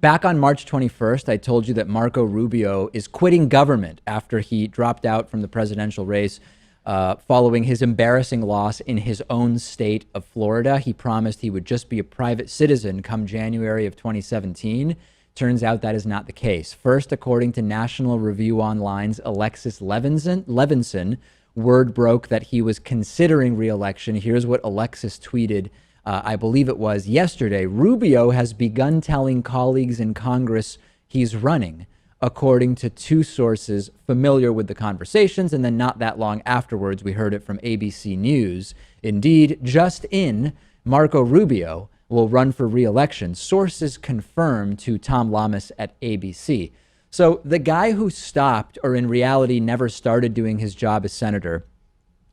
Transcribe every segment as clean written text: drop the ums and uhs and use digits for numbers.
Back on March 21st, I told you that Marco Rubio is quitting government after he dropped out from the presidential race following his embarrassing loss in his own state of Florida. He promised he would just be a private citizen come January of 2017. Turns out that is not the case. First, according to National Review Online's Alexis Levinson, word broke that he was considering re-election. Here's what Alexis tweeted. I believe it was yesterday. Rubio has begun telling colleagues in Congress he's running, according to two sources familiar with the conversations. And then not that long afterwards, we heard it from ABC News. Indeed, just in, Marco Rubio will run for re-election. Sources confirm to Tom Lamas at ABC. So the guy who stopped, or in reality never started doing his job as senator,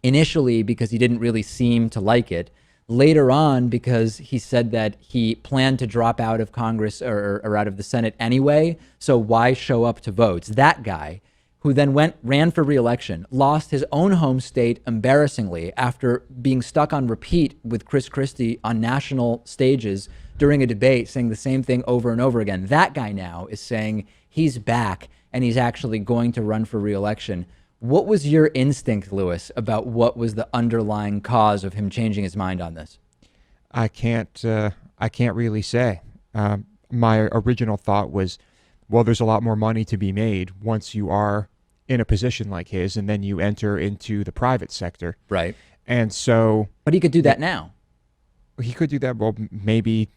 initially because he didn't really seem to like it, later on because he said that he planned to drop out of Congress or out of the Senate anyway, so why show up to votes? That guy, who then ran for re-election, lost his own home state embarrassingly after being stuck on repeat with Chris Christie on national stages during a debate, saying the same thing over and over again. That guy now is saying he's back and he's actually going to run for re-election. What was your instinct, Lewis, about what was the underlying cause of him changing his mind on this? I can't really say. My original thought was, well, there's a lot more money to be made once you are in a position like his, and then you enter into the private sector. Right. And so, but he could do that now. He could do that. Well, maybe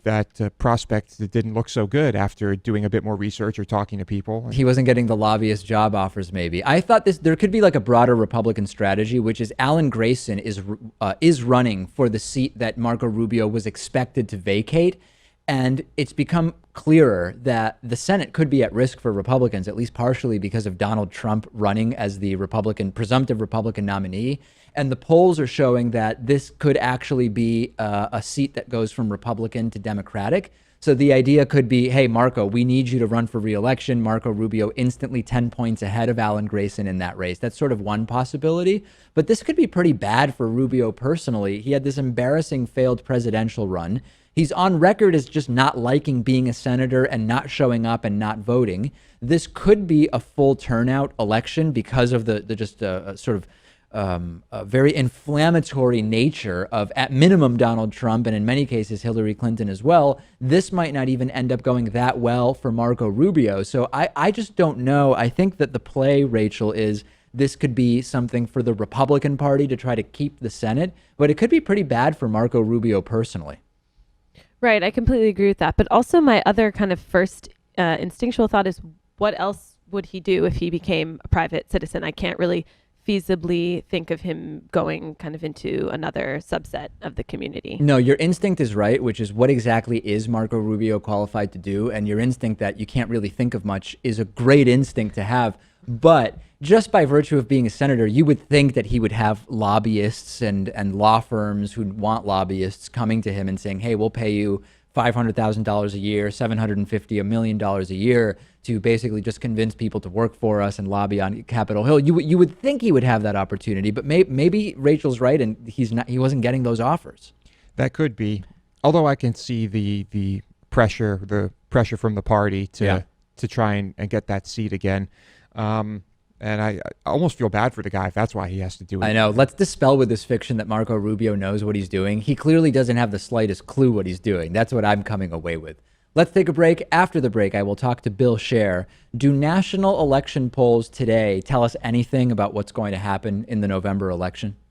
that prospect that didn't look so good after doing a bit more research or talking to people. He wasn't getting the lobbyist job offers. Maybe I thought there could be like a broader Republican strategy, which is Alan Grayson is running for the seat that Marco Rubio was expected to vacate, and it's become clearer that the Senate could be at risk for Republicans, at least partially because of Donald Trump running as the presumptive Republican nominee. And the polls are showing that this could actually be a seat that goes from Republican to Democratic. So the idea could be, hey, Marco, we need you to run for re-election. Marco Rubio instantly 10 points ahead of Alan Grayson in that race. That's sort of one possibility. But this could be pretty bad for Rubio personally. He had this embarrassing failed presidential run. He's on record as just not liking being a senator and not showing up and not voting. This could be a full turnout election because of the a very inflammatory nature of, at minimum, Donald Trump, and in many cases, Hillary Clinton as well. This might not even end up going that well for Marco Rubio. So I just don't know. I think that the play, Rachel, is this could be something for the Republican Party to try to keep the Senate, but it could be pretty bad for Marco Rubio personally. Right. I completely agree with that. But also my other kind of first instinctual thought is, what else would he do if he became a private citizen? I can't really feasibly think of him going kind of into another subset of the community. No, your instinct is right, which is what exactly is Marco Rubio qualified to do? And your instinct that you can't really think of much is a great instinct to have. But just by virtue of being a senator, you would think that he would have lobbyists and law firms who want lobbyists coming to him and saying, hey, we'll pay you $500,000 a year, $750,000, $1 million a year to basically just convince people to work for us and lobby on Capitol Hill. You would think he would have that opportunity, but maybe Rachel's right and he wasn't getting those offers. That could be. Although I can see the pressure from the party to try and get that seat again. And I almost feel bad for the guy if that's why he has to do it. I know. Let's dispel with this fiction that Marco Rubio knows what he's doing. He clearly doesn't have the slightest clue what he's doing. That's what I'm coming away with. Let's take a break. After the break, I will talk to Bill Scher. Do national election polls today tell us anything about what's going to happen in the November election?